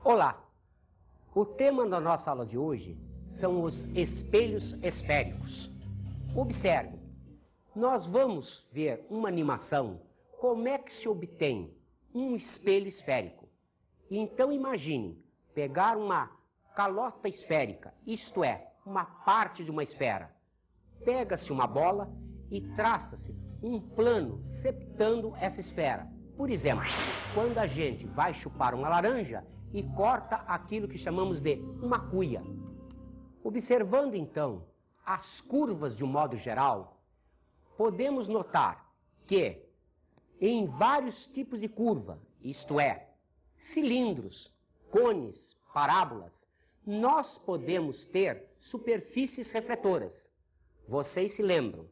Olá! O tema da nossa aula de hoje são os espelhos esféricos. Observe, nós vamos ver uma animação, como é que se obtém um espelho esférico. Então imagine pegar uma calota esférica, isto é, uma parte de uma esfera. Pega-se uma bola e traça-se um plano septando essa esfera. Por exemplo, quando a gente vai chupar uma laranja e corta aquilo que chamamos de uma cuia. Observando então as curvas de um modo geral, podemos notar que em vários tipos de curva, isto é, cilindros, cones, parábolas, nós podemos ter superfícies refletoras. Vocês se lembram,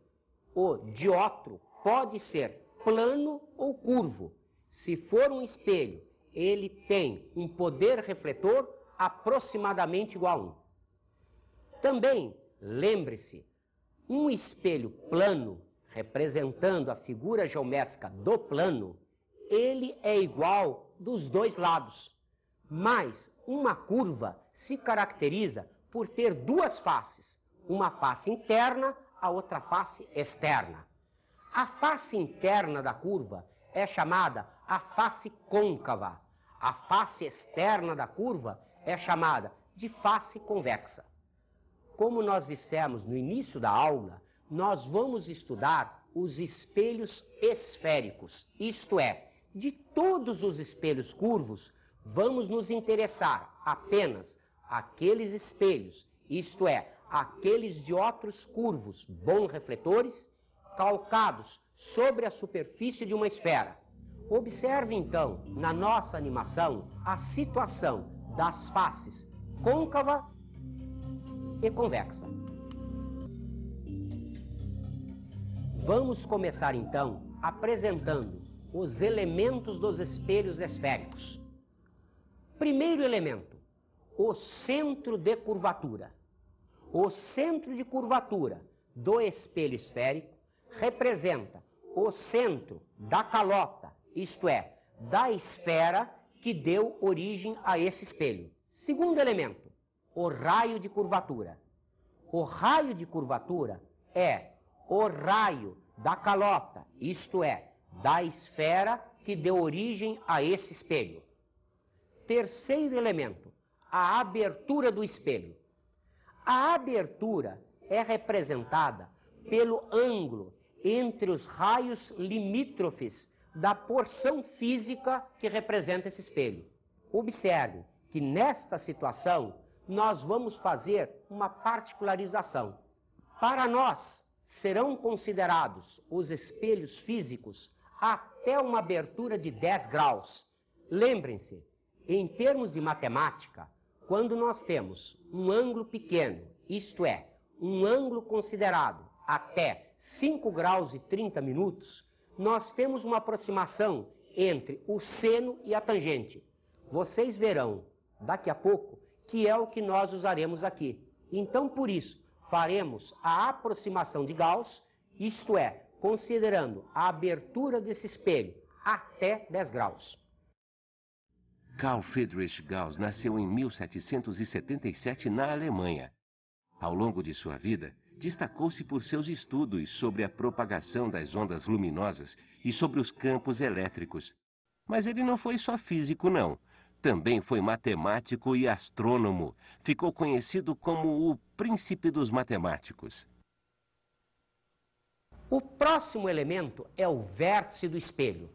o dióptro pode ser plano ou curvo. Se for um espelho, ele tem um poder refletor aproximadamente igual a 1. Também, lembre-se, um espelho plano, representando a figura geométrica do plano, ele é igual dos dois lados. Mas uma curva se caracteriza por ter duas faces, uma face interna, a outra face externa. A face interna da curva é chamada a face côncava. A face externa da curva é chamada de face convexa. Como nós dissemos no início da aula, nós vamos estudar os espelhos esféricos. Isto é, de todos os espelhos curvos, vamos nos interessar apenas aqueles espelhos, isto é, aqueles dióptros curvos, bons refletores, calcados sobre a superfície de uma esfera. Observe então, na nossa animação, a situação das faces côncava e convexa. Vamos começar então apresentando os elementos dos espelhos esféricos. Primeiro elemento, o centro de curvatura. O centro de curvatura do espelho esférico representa o centro da calota, isto é, da esfera que deu origem a esse espelho. Segundo elemento, o raio de curvatura. O raio de curvatura é o raio da calota, isto é, da esfera que deu origem a esse espelho. Terceiro elemento, a abertura do espelho. A abertura é representada pelo ângulo entre os raios limítrofes da porção física que representa esse espelho. Observe que nesta situação nós vamos fazer uma particularização. Para nós serão considerados os espelhos físicos até uma abertura de 10 graus. Lembrem-se, em termos de matemática, quando nós temos um ângulo pequeno, isto é, um ângulo considerado até 5 graus e 30 minutos, nós temos uma aproximação entre o seno e a tangente. Vocês verão daqui a pouco que é o que nós usaremos aqui. Então, por isso, faremos a aproximação de Gauss, isto é, considerando a abertura desse espelho até 10 graus. Carl Friedrich Gauss nasceu em 1777 na Alemanha. Ao longo de sua vida, destacou-se por seus estudos sobre a propagação das ondas luminosas e sobre os campos elétricos. Mas ele não foi só físico, não. Também foi matemático e astrônomo. Ficou conhecido como o príncipe dos matemáticos. O próximo elemento é o vértice do espelho.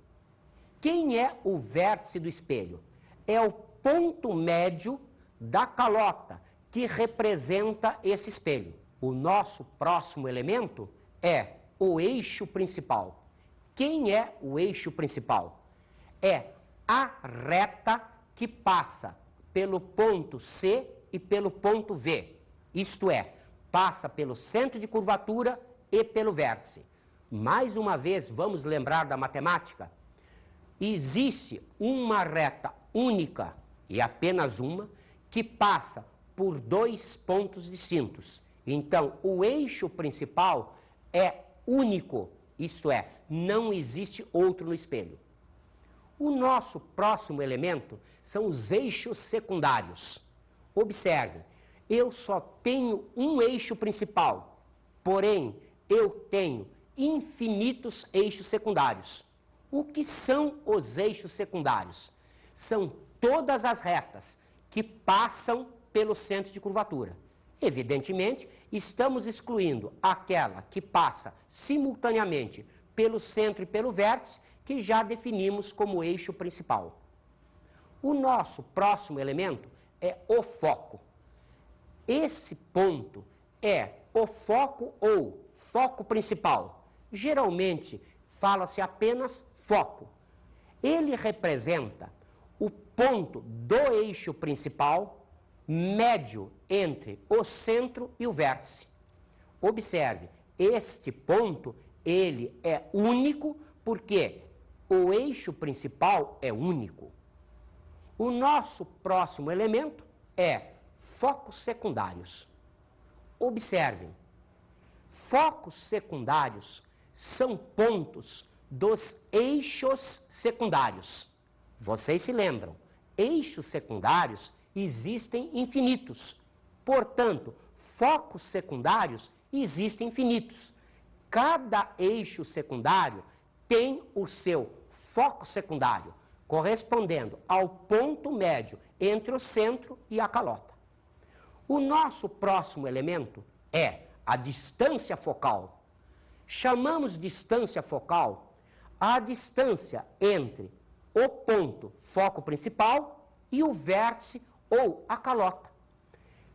Quem é o vértice do espelho? É o ponto médio da calota que representa esse espelho. O nosso próximo elemento é o eixo principal. Quem é o eixo principal? É a reta que passa pelo ponto C e pelo ponto V. Isto é, passa pelo centro de curvatura e pelo vértice. Mais uma vez, vamos lembrar da matemática? Existe uma reta única, e apenas uma, que passa por dois pontos distintos. Então, o eixo principal é único, isto é, não existe outro no espelho. O nosso próximo elemento são os eixos secundários. Observe, eu só tenho um eixo principal, porém eu tenho infinitos eixos secundários. O que são os eixos secundários? São todas as retas que passam pelo centro de curvatura. Evidentemente, estamos excluindo aquela que passa simultaneamente pelo centro e pelo vértice, que já definimos como eixo principal. O nosso próximo elemento é o foco. Esse ponto é o foco ou foco principal. Geralmente, fala-se apenas foco. Ele representa o ponto do eixo principal, médio entre o centro e o vértice. Observe, este ponto, ele é único porque o eixo principal é único. O nosso próximo elemento é focos secundários. Observem, focos secundários são pontos dos eixos secundários. Vocês se lembram, eixos secundários existem infinitos. Portanto, focos secundários existem infinitos. Cada eixo secundário tem o seu foco secundário, correspondendo ao ponto médio entre o centro e a calota. O nosso próximo elemento é a distância focal. Chamamos distância focal a distância entre o ponto foco principal e o vértice ou a calota.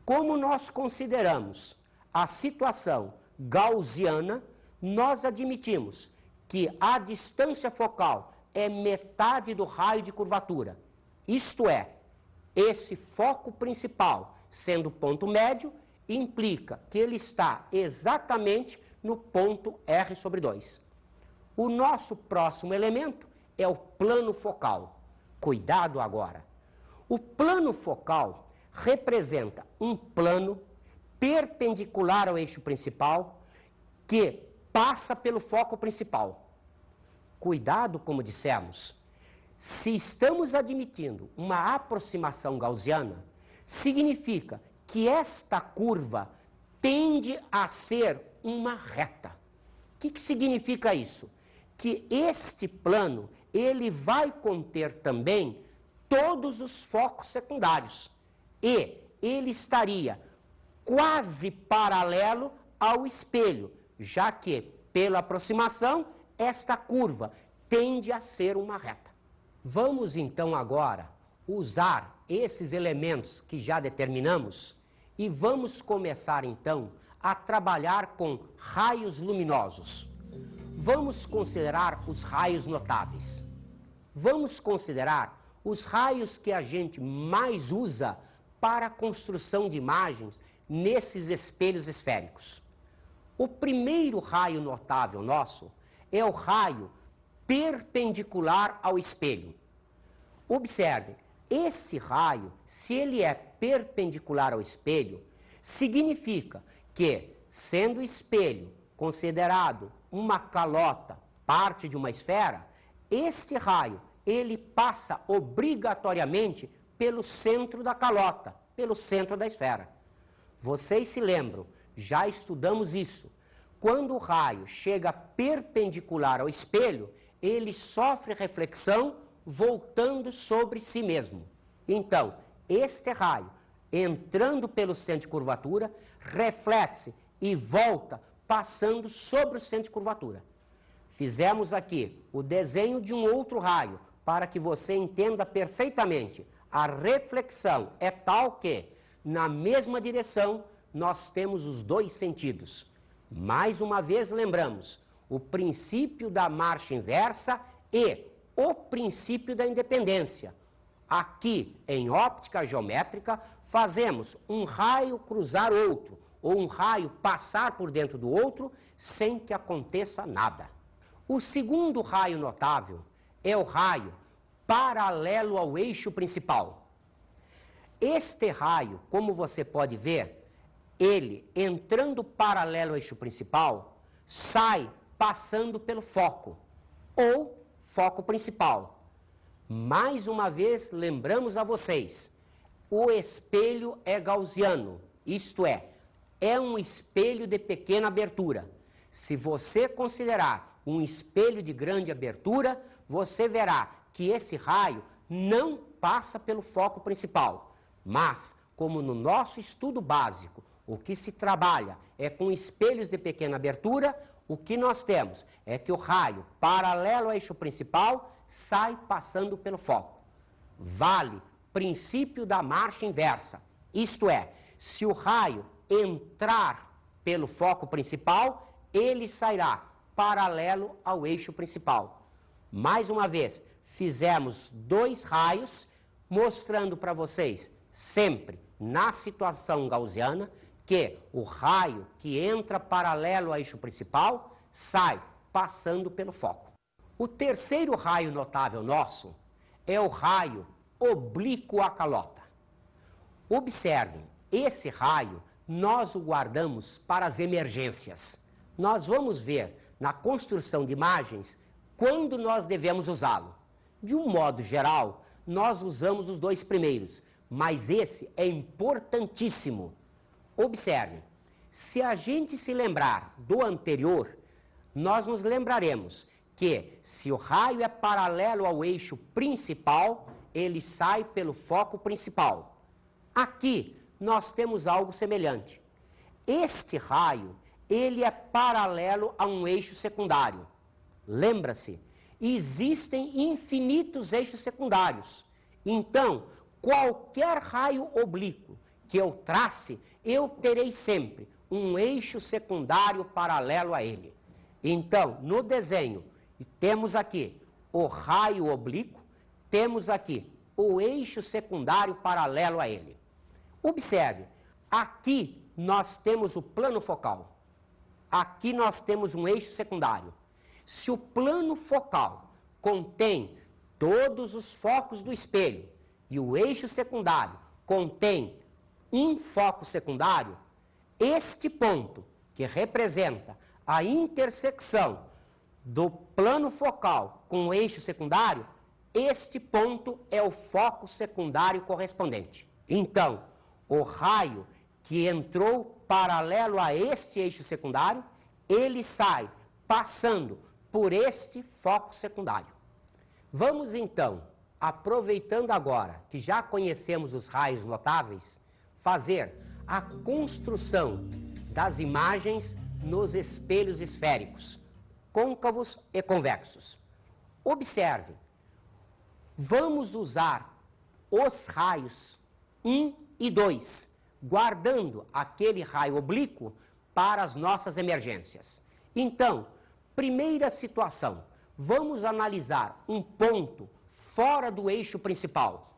Como nós consideramos a situação gaussiana, nós admitimos que a distância focal é metade do raio de curvatura. Isto é, esse foco principal, sendo ponto médio, implica que ele está exatamente no ponto R/2. O nosso próximo elemento é o plano focal. Cuidado agora. O plano focal representa um plano perpendicular ao eixo principal que passa pelo foco principal. Cuidado, como dissemos. Se estamos admitindo uma aproximação gaussiana, significa que esta curva tende a ser uma reta. O que significa isso? Que este plano, ele vai conter também todos os focos secundários. E ele estaria quase paralelo ao espelho, já que, pela aproximação, esta curva tende a ser uma reta. Vamos então agora usar esses elementos que já determinamos e vamos começar então a trabalhar com raios luminosos. Vamos considerar os raios notáveis. Vamos considerar os raios que a gente mais usa para a construção de imagens nesses espelhos esféricos. O primeiro raio notável nosso é o raio perpendicular ao espelho. Observe, esse raio, se ele é perpendicular ao espelho, significa que, sendo o espelho considerado uma calota, parte de uma esfera, este raio, ele passa obrigatoriamente pelo centro da calota, pelo centro da esfera. Vocês se lembram, já estudamos isso. Quando o raio chega perpendicular ao espelho, ele sofre reflexão voltando sobre si mesmo. Então, este raio, entrando pelo centro de curvatura, reflete-se e volta passando sobre o centro de curvatura. Fizemos aqui o desenho de um outro raio, para que você entenda perfeitamente. A reflexão é tal que, na mesma direção, nós temos os dois sentidos. Mais uma vez lembramos, o princípio da marcha inversa e o princípio da independência. Aqui, em óptica geométrica, fazemos um raio cruzar outro, ou um raio passar por dentro do outro, sem que aconteça nada. O segundo raio notável é o raio paralelo ao eixo principal. Este raio, como você pode ver, ele, entrando paralelo ao eixo principal, sai passando pelo foco, ou foco principal. Mais uma vez, lembramos a vocês, o espelho é gaussiano, isto é um espelho de pequena abertura. Se você considerar um espelho de grande abertura, você verá que esse raio não passa pelo foco principal. Mas, como no nosso estudo básico, o que se trabalha é com espelhos de pequena abertura, o que nós temos é que o raio, paralelo ao eixo principal, sai passando pelo foco. Vale princípio da marcha inversa, isto é, se o raio entrar pelo foco principal, ele sairá paralelo ao eixo principal. Mais uma vez, fizemos 2 raios, mostrando para vocês, sempre na situação gaussiana, que o raio que entra paralelo ao eixo principal sai passando pelo foco. O terceiro raio notável nosso é o raio oblíquo à calota. Observem, esse raio nós o guardamos para as emergências. Nós vamos ver na construção de imagens quando nós devemos usá-lo. De um modo geral, nós usamos os 2 primeiros, mas esse é importantíssimo. Observe, se a gente se lembrar do anterior, nós nos lembraremos que se o raio é paralelo ao eixo principal, ele sai pelo foco principal. Aqui nós temos algo semelhante. Este raio, ele é paralelo a um eixo secundário. Lembra-se, existem infinitos eixos secundários. Então, qualquer raio oblíquo que eu trace, eu terei sempre um eixo secundário paralelo a ele. Então, no desenho, temos aqui o raio oblíquo, temos aqui o eixo secundário paralelo a ele. Observe, aqui nós temos o plano focal. Aqui nós temos um eixo secundário. Se o plano focal contém todos os focos do espelho e o eixo secundário contém um foco secundário, este ponto, que representa a intersecção do plano focal com o eixo secundário, este ponto é o foco secundário correspondente. Então, o raio que entrou paralelo a este eixo secundário, ele sai passando por este foco secundário. Vamos então, aproveitando agora que já conhecemos os raios notáveis, fazer a construção das imagens nos espelhos esféricos, côncavos e convexos. Observe, vamos usar os raios 1 e 2, guardando aquele raio oblíquo para as nossas emergências. Então, primeira situação, vamos analisar um ponto fora do eixo principal.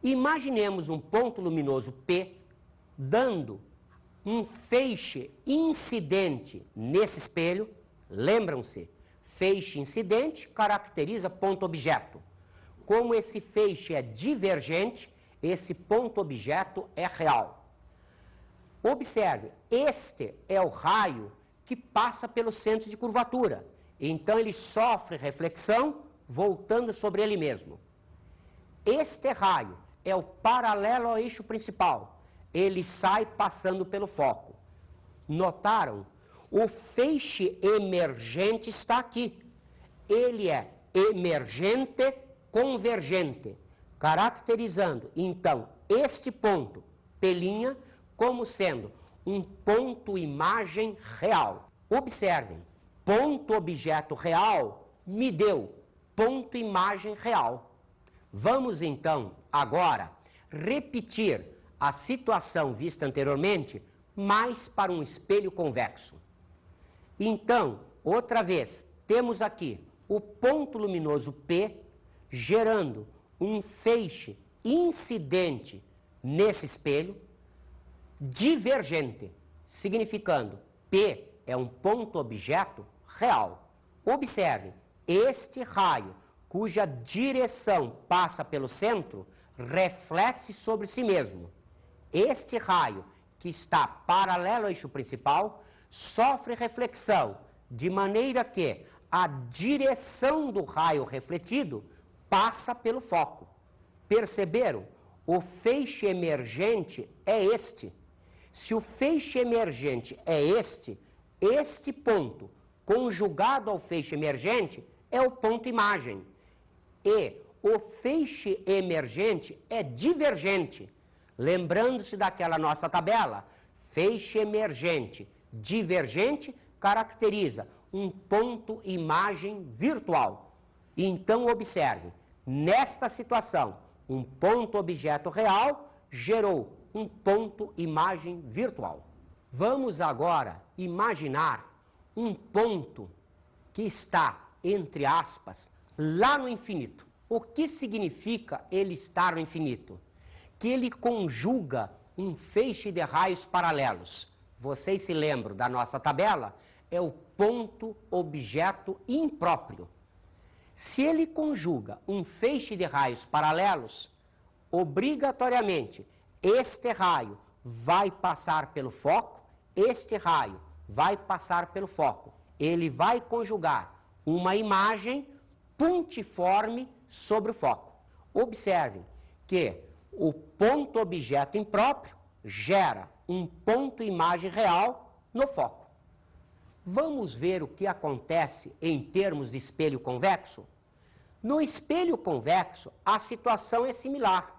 Imaginemos um ponto luminoso P, dando um feixe incidente nesse espelho. Lembram-se, feixe incidente caracteriza ponto-objeto. Como esse feixe é divergente, esse ponto-objeto é real. Observe, este é o raio que passa pelo centro de curvatura. Então ele sofre reflexão, voltando sobre ele mesmo. Este raio é o paralelo ao eixo principal. Ele sai passando pelo foco. Notaram? O feixe emergente está aqui. Ele é emergente convergente, caracterizando, então, este ponto, P', como sendo um ponto-imagem real. Observem, ponto-objeto real me deu ponto-imagem real. Vamos, então, agora, repetir a situação vista anteriormente, mas para um espelho convexo. Então, outra vez, temos aqui o ponto luminoso P gerando um feixe incidente nesse espelho, divergente, significando P é um ponto-objeto real. Observe, este raio, cuja direção passa pelo centro, reflete sobre si mesmo. Este raio, que está paralelo ao eixo principal, sofre reflexão, de maneira que a direção do raio refletido passa pelo foco. Perceberam? O feixe emergente é este. Se o feixe emergente é este ponto conjugado ao feixe emergente é o ponto imagem. E o feixe emergente é divergente. Lembrando-se daquela nossa tabela, feixe emergente, divergente, caracteriza um ponto imagem virtual. Então observe, nesta situação, um ponto objeto real gerou um ponto imagem virtual. Vamos agora imaginar um ponto que está, entre aspas, lá no infinito. O que significa ele estar no infinito? Que ele conjuga um feixe de raios paralelos. Vocês se lembram da nossa tabela? É o ponto objeto impróprio. Se ele conjuga um feixe de raios paralelos, obrigatoriamente este raio vai passar pelo foco, este raio vai passar pelo foco. Ele vai conjugar uma imagem pontiforme sobre o foco. Observem que o ponto objeto impróprio gera um ponto imagem real no foco. Vamos ver o que acontece em termos de espelho convexo? No espelho convexo, a situação é similar.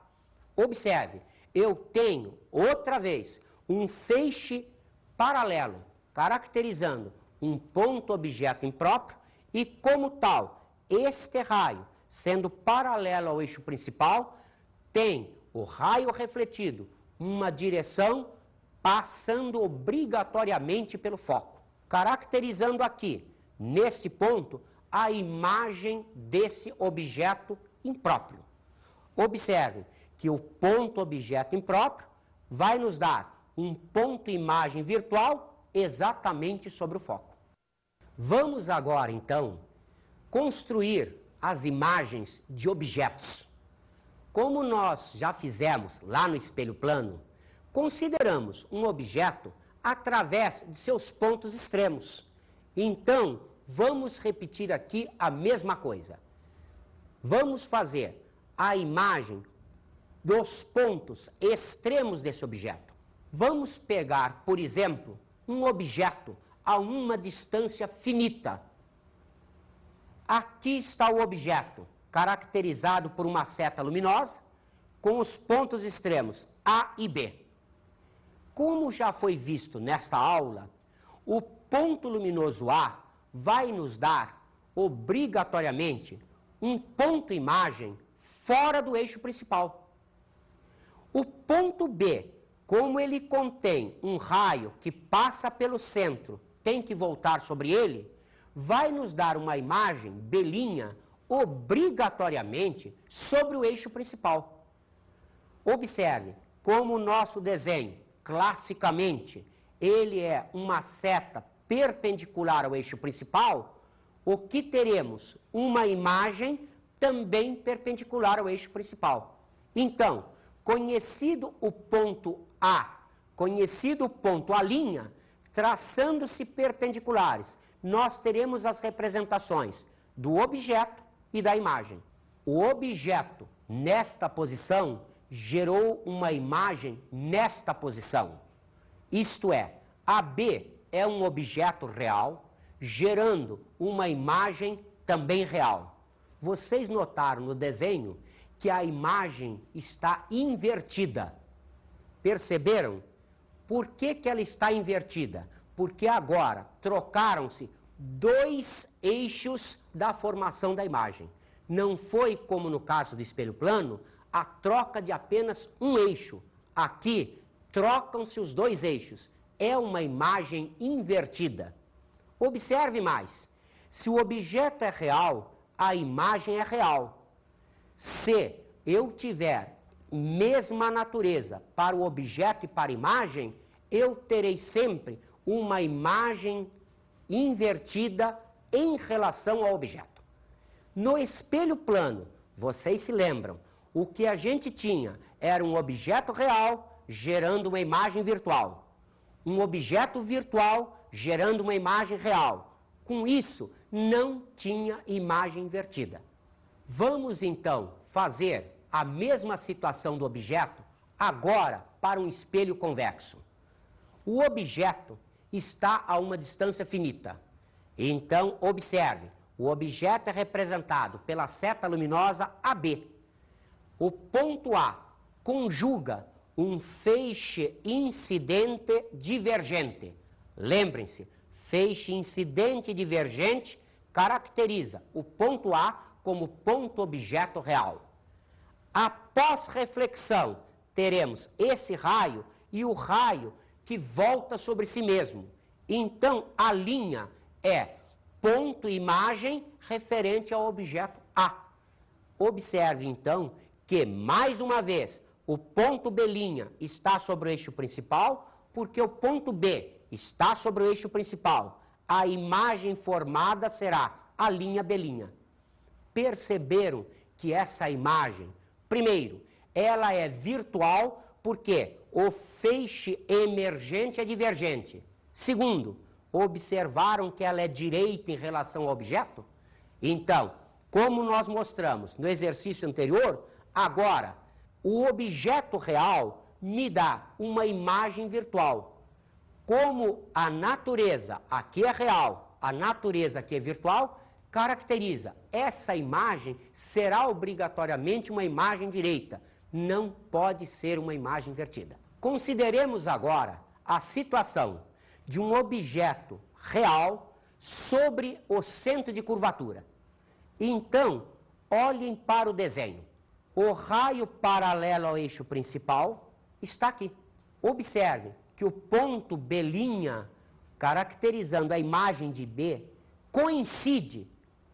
Observe, eu tenho, outra vez, um feixe paralelo, caracterizando um ponto objeto impróprio, e como tal, este raio, sendo paralelo ao eixo principal, tem o raio refletido, uma direção passando obrigatoriamente pelo foco, caracterizando aqui, nesse ponto, a imagem desse objeto impróprio. Observe que o ponto objeto impróprio vai nos dar um ponto imagem virtual exatamente sobre o foco. Vamos agora, então, construir as imagens de objetos. Como nós já fizemos lá no espelho plano, consideramos um objeto através de seus pontos extremos. Então, vamos repetir aqui a mesma coisa. Vamos fazer a imagem dos pontos extremos desse objeto. Vamos pegar, por exemplo, um objeto a uma distância finita. Aqui está o objeto, caracterizado por uma seta luminosa, com os pontos extremos A e B. Como já foi visto nesta aula, o ponto luminoso A vai nos dar, obrigatoriamente, um ponto imagem fora do eixo principal. O ponto B, como ele contém um raio que passa pelo centro, tem que voltar sobre ele, vai nos dar uma imagem B', obrigatoriamente, sobre o eixo principal. Observe como o nosso desenho, classicamente, ele é uma seta perpendicular ao eixo principal, o que teremos? Uma imagem também perpendicular ao eixo principal. Então, conhecido o ponto A, conhecido o ponto A', traçando-se perpendiculares, nós teremos as representações do objeto e da imagem. O objeto, nesta posição, gerou uma imagem nesta posição. Isto é, AB é um objeto real, gerando uma imagem também real. Vocês notaram no desenho que a imagem está invertida. Perceberam? Por que ela está invertida? Porque agora trocaram-se dois eixos da formação da imagem. Não foi, como no caso do espelho plano, a troca de apenas um eixo. Aqui, trocam-se os dois eixos. É uma imagem invertida. Observe mais. Se o objeto é real, a imagem é real. Se eu tiver mesma natureza para o objeto e para a imagem, eu terei sempre uma imagem invertida em relação ao objeto. No espelho plano, vocês se lembram, o que a gente tinha era um objeto real gerando uma imagem virtual. Um objeto virtual gerando uma imagem real. Com isso, não tinha imagem invertida. Vamos então fazer a mesma situação do objeto agora para um espelho convexo. O objeto está a uma distância finita. Então, observe, o objeto é representado pela seta luminosa AB. O ponto A conjuga um feixe incidente divergente. Lembrem-se, feixe incidente divergente caracteriza o ponto A como ponto objeto real. Após reflexão, teremos esse raio e o raio que volta sobre si mesmo. Então, a linha é ponto-imagem referente ao objeto A. Observe, então, que, mais uma vez, o ponto B' está sobre o eixo principal, porque o ponto B está sobre o eixo principal. A imagem formada será a linha B'. Perceberam que essa imagem, primeiro, ela é virtual porque o feixe emergente é divergente. Segundo, observaram que ela é direita em relação ao objeto? Então, como nós mostramos no exercício anterior, agora, o objeto real me dá uma imagem virtual. Como a natureza aqui é real, a natureza aqui é virtual, caracteriza essa imagem será obrigatoriamente uma imagem direita, não pode ser uma imagem invertida. Consideremos agora a situação de um objeto real sobre o centro de curvatura. Então, olhem para o desenho. O raio paralelo ao eixo principal está aqui. Observe que o ponto B', caracterizando a imagem de B, coincide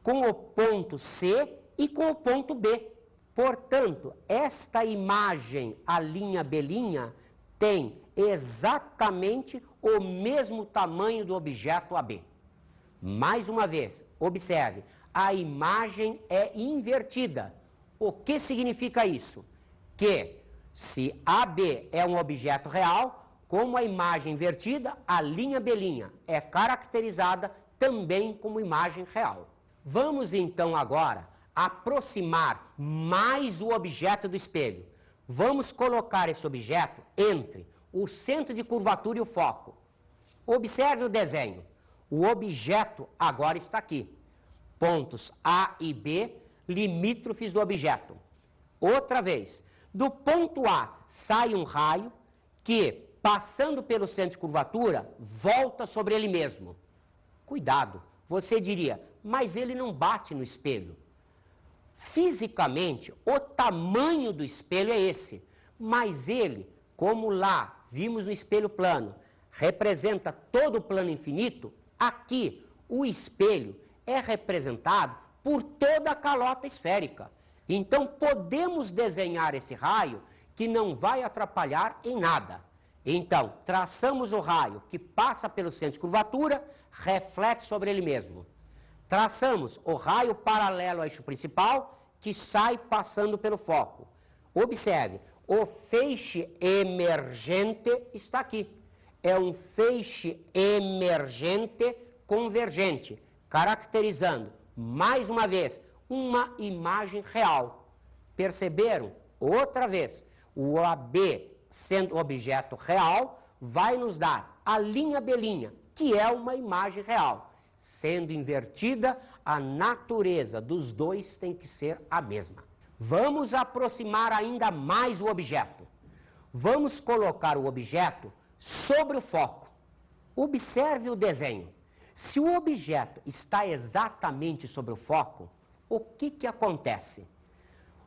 com o ponto C e com o ponto B. Portanto, esta imagem, a linha B', tem exatamente o mesmo tamanho do objeto AB. Mais uma vez, observe, a imagem é invertida. O que significa isso? Que se AB é um objeto real, como a imagem invertida, a linha B' é caracterizada também como imagem real. Vamos então agora aproximar mais o objeto do espelho. Vamos colocar esse objeto entre o centro de curvatura e o foco. Observe o desenho. O objeto agora está aqui. Pontos A e B, limítrofes do objeto. Outra vez, do ponto A sai um raio que, passando pelo centro de curvatura, volta sobre ele mesmo. Cuidado, você diria, mas ele não bate no espelho. Fisicamente, o tamanho do espelho é esse, mas ele, como lá vimos no espelho plano, representa todo o plano infinito, aqui o espelho é representado por toda a calota esférica. Então podemos desenhar esse raio que não vai atrapalhar em nada. Então, traçamos o raio que passa pelo centro de curvatura, reflete sobre ele mesmo. Traçamos o raio paralelo ao eixo principal, que sai passando pelo foco. Observe, o feixe emergente está aqui. É um feixe emergente convergente, caracterizando, mais uma vez, uma imagem real. Perceberam? Outra vez, o AB, sendo objeto real, vai nos dar a linha B', que é uma imagem real. Sendo invertida, a natureza dos dois tem que ser a mesma. Vamos aproximar ainda mais o objeto. Vamos colocar o objeto sobre o foco. Observe o desenho. Se o objeto está exatamente sobre o foco, o que acontece?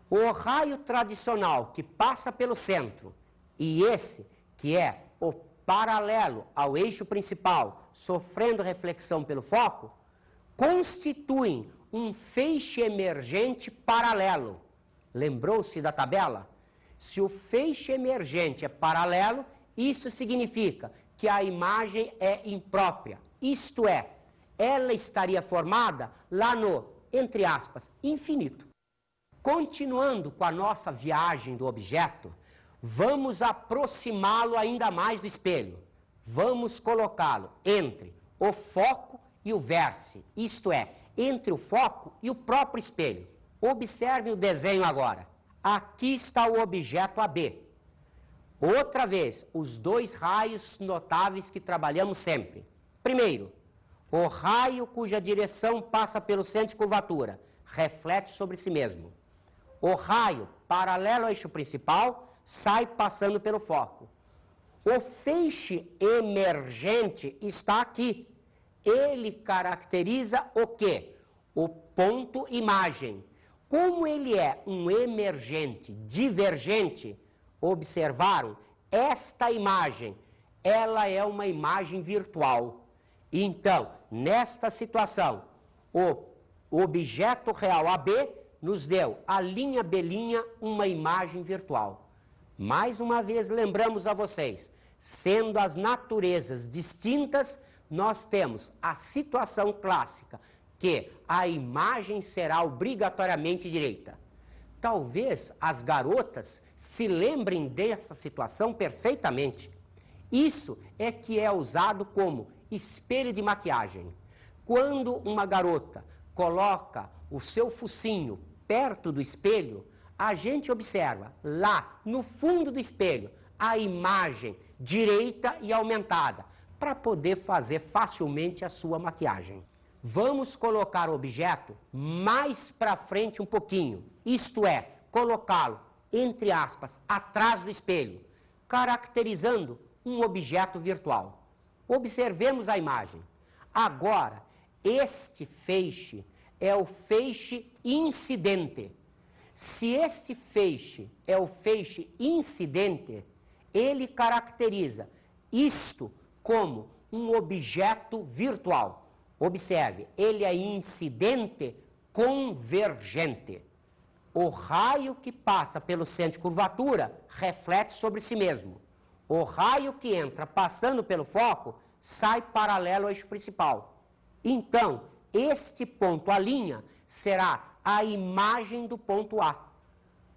O raio tradicional que passa pelo centro e esse, que é o paralelo ao eixo principal, sofrendo reflexão pelo foco, constituem um feixe emergente paralelo. Lembrou-se da tabela? Se o feixe emergente é paralelo, isso significa que a imagem é imprópria. Isto é, ela estaria formada lá no, entre aspas, infinito. Continuando com a nossa viagem do objeto, vamos aproximá-lo ainda mais do espelho. Vamos colocá-lo entre o foco e o vértice, isto é, entre o foco e o próprio espelho. Observe o desenho agora. Aqui está o objeto AB. Outra vez, os dois raios notáveis que trabalhamos sempre. Primeiro, o raio cuja direção passa pelo centro de curvatura, reflete sobre si mesmo. O raio, paralelo ao eixo principal, sai passando pelo foco. O feixe emergente está aqui. Ele caracteriza o quê? O ponto imagem. Como ele é um emergente divergente, observaram? Esta imagem, ela é uma imagem virtual. Então, nesta situação, o objeto real AB nos deu a linha B', uma imagem virtual. Mais uma vez, lembramos a vocês, sendo as naturezas distintas, nós temos a situação clássica, que a imagem será obrigatoriamente direita. Talvez as garotas se lembrem dessa situação perfeitamente. Isso é que é usado como espelho de maquiagem. Quando uma garota coloca o seu focinho perto do espelho, a gente observa lá no fundo do espelho a imagem direita e aumentada, para poder fazer facilmente a sua maquiagem. Vamos colocar o objeto mais para frente um pouquinho, isto é, colocá-lo, entre aspas, atrás do espelho, caracterizando um objeto virtual. Observemos a imagem. Agora, este feixe é o feixe incidente. Se este feixe é o feixe incidente, ele caracteriza isto como um objeto virtual. Observe, ele é incidente convergente. O raio que passa pelo centro de curvatura reflete sobre si mesmo. O raio que entra passando pelo foco sai paralelo ao eixo principal. Então, este ponto A' será a imagem do ponto A.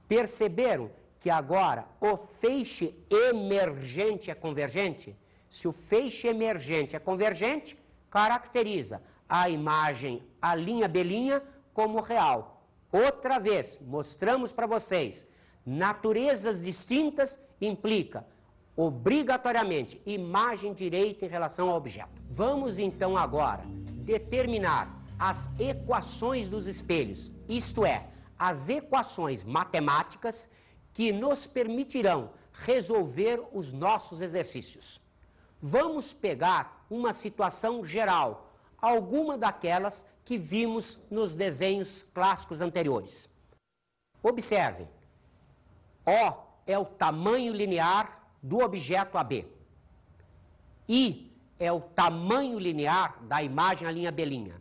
Perceberam que agora o feixe emergente é convergente? Se o feixe emergente é convergente, caracteriza a imagem A'B' como real. Outra vez, mostramos para vocês, naturezas distintas implica obrigatoriamente imagem direita em relação ao objeto. Vamos então agora determinar as equações dos espelhos, isto é, as equações matemáticas que nos permitirão resolver os nossos exercícios. Vamos pegar uma situação geral, alguma daquelas que vimos nos desenhos clássicos anteriores. Observem, O é o tamanho linear do objeto AB. I é o tamanho linear da imagem A'B'.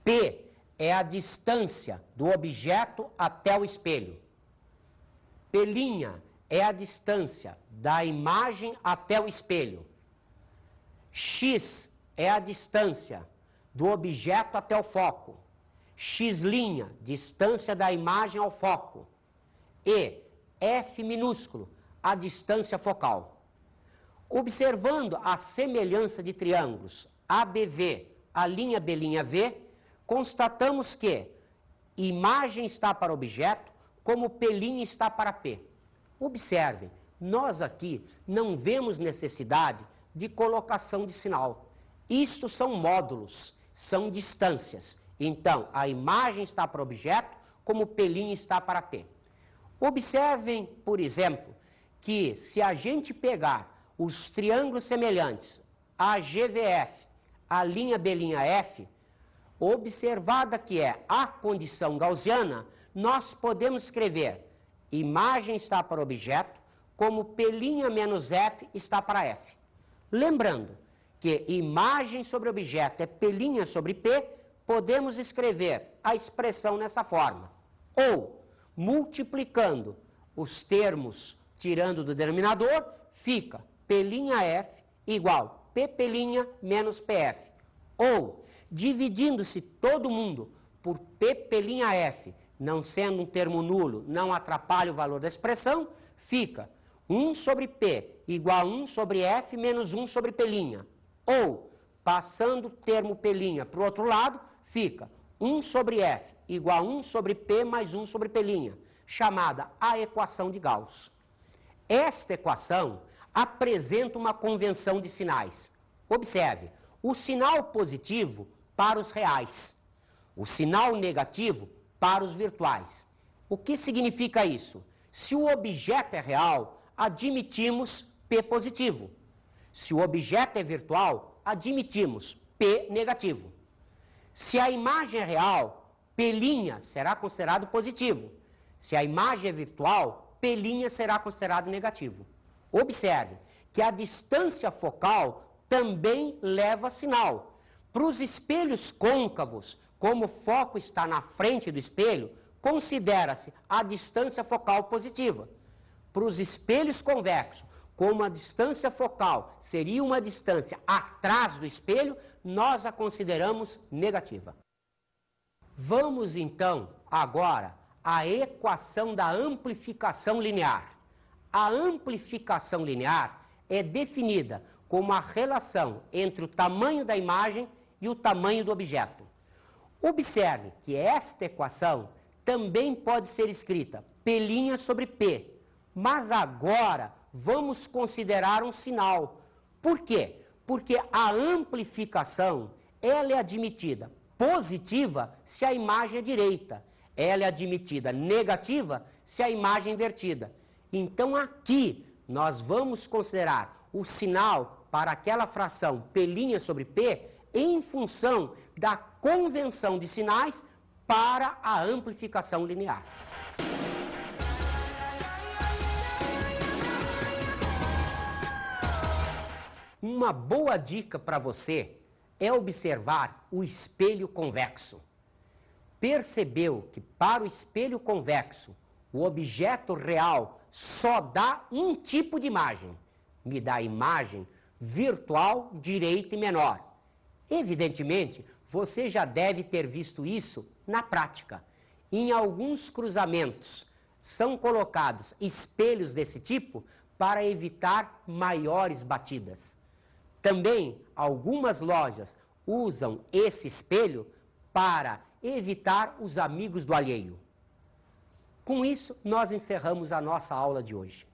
P é a distância do objeto até o espelho. P' é a distância da imagem até o espelho. X é a distância do objeto até o foco. X', distância da imagem ao foco. E F minúsculo, a distância focal. Observando a semelhança de triângulos ABV, A'B', constatamos que imagem está para objeto, como P' está para P. Observem, nós aqui não vemos necessidade de colocação de sinal. Isto são módulos, são distâncias. Então, a imagem está para objeto, como P' está para P. Observem, por exemplo, que se a gente pegar os triângulos semelhantes AGVF, A'B', observada que é a condição gaussiana, nós podemos escrever imagem está para objeto, como P' menos F está para F. Lembrando que imagem sobre objeto é P' sobre P, podemos escrever a expressão nessa forma. Ou, multiplicando os termos, tirando do denominador, fica P'F igual P' menos PF. Ou, dividindo-se todo mundo por P'F, não sendo um termo nulo, não atrapalha o valor da expressão, fica 1 sobre P igual a 1 sobre F menos 1 sobre P'. Ou, passando o termo P' para o outro lado, fica 1 sobre F igual a 1 sobre P mais 1 sobre P', chamada a equação de Gauss. Esta equação apresenta uma convenção de sinais. Observe, o sinal positivo para os reais, o sinal negativo para os virtuais. O que significa isso? Se o objeto é real, admitimos P positivo. Se o objeto é virtual, admitimos P negativo. Se a imagem é real, P' será considerado positivo. Se a imagem é virtual, P' será considerado negativo. Observe que a distância focal também leva sinal. Para os espelhos côncavos, como o foco está na frente do espelho, considera-se a distância focal positiva. Para os espelhos convexos, como a distância focal seria uma distância atrás do espelho, nós a consideramos negativa. Vamos então agora à equação da amplificação linear. A amplificação linear é definida como a relação entre o tamanho da imagem e o tamanho do objeto. Observe que esta equação também pode ser escrita P' sobre P, mas agora vamos considerar um sinal. Por quê? Porque a amplificação, ela é admitida positiva se a imagem é direita, ela é admitida negativa se a imagem é invertida. Então aqui nós vamos considerar o sinal para aquela fração P' sobre P em função da convenção de sinais para a amplificação linear. Uma boa dica para você é observar o espelho convexo. Percebeu que para o espelho convexo, o objeto real só dá um tipo de imagem. Me dá a imagem virtual, direita e menor. Evidentemente, você já deve ter visto isso na prática. Em alguns cruzamentos, são colocados espelhos desse tipo para evitar maiores batidas. Também, algumas lojas usam esse espelho para evitar os amigos do alheio. Com isso, nós encerramos a nossa aula de hoje.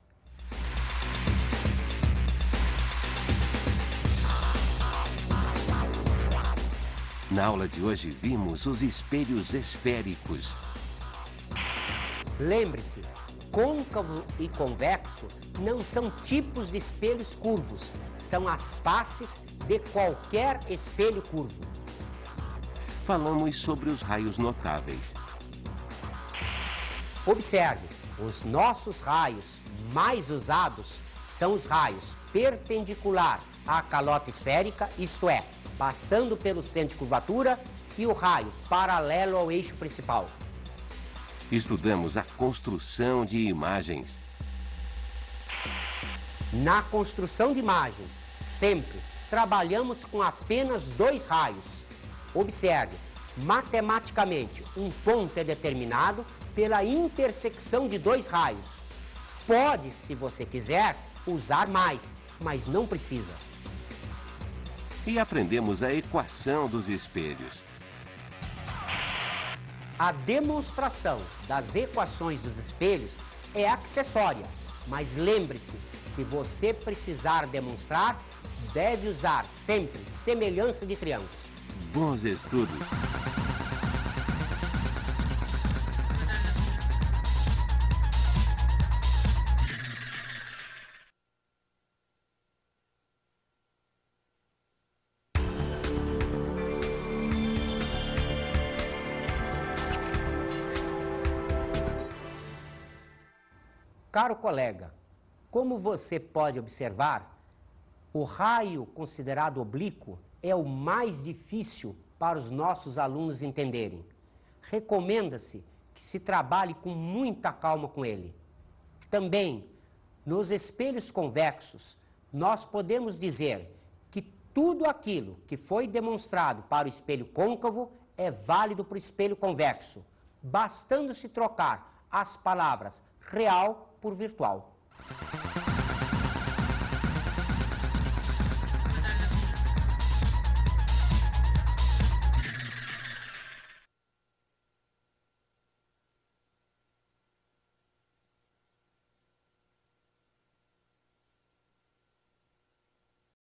Na aula de hoje vimos os espelhos esféricos. Lembre-se, côncavo e convexo não são tipos de espelhos curvos, são as faces de qualquer espelho curvo. Falamos sobre os raios notáveis. Observe, os nossos raios mais usados são os raios perpendicular à calota esférica, isto é, passando pelo centro de curvatura, e o raio paralelo ao eixo principal. Estudamos a construção de imagens. Na construção de imagens, sempre trabalhamos com apenas dois raios. Observe, matematicamente, um ponto é determinado pela intersecção de dois raios. Pode, se você quiser, usar mais, mas não precisa. E aprendemos a equação dos espelhos. A demonstração das equações dos espelhos é acessória, mas lembre-se, se você precisar demonstrar, deve usar sempre semelhança de triângulos. Bons estudos! Caro colega, como você pode observar, o raio considerado oblíquo é o mais difícil para os nossos alunos entenderem. Recomenda-se que se trabalhe com muita calma com ele. Também, nos espelhos convexos, nós podemos dizer que tudo aquilo que foi demonstrado para o espelho côncavo é válido para o espelho convexo, bastando se trocar as palavras real por virtual.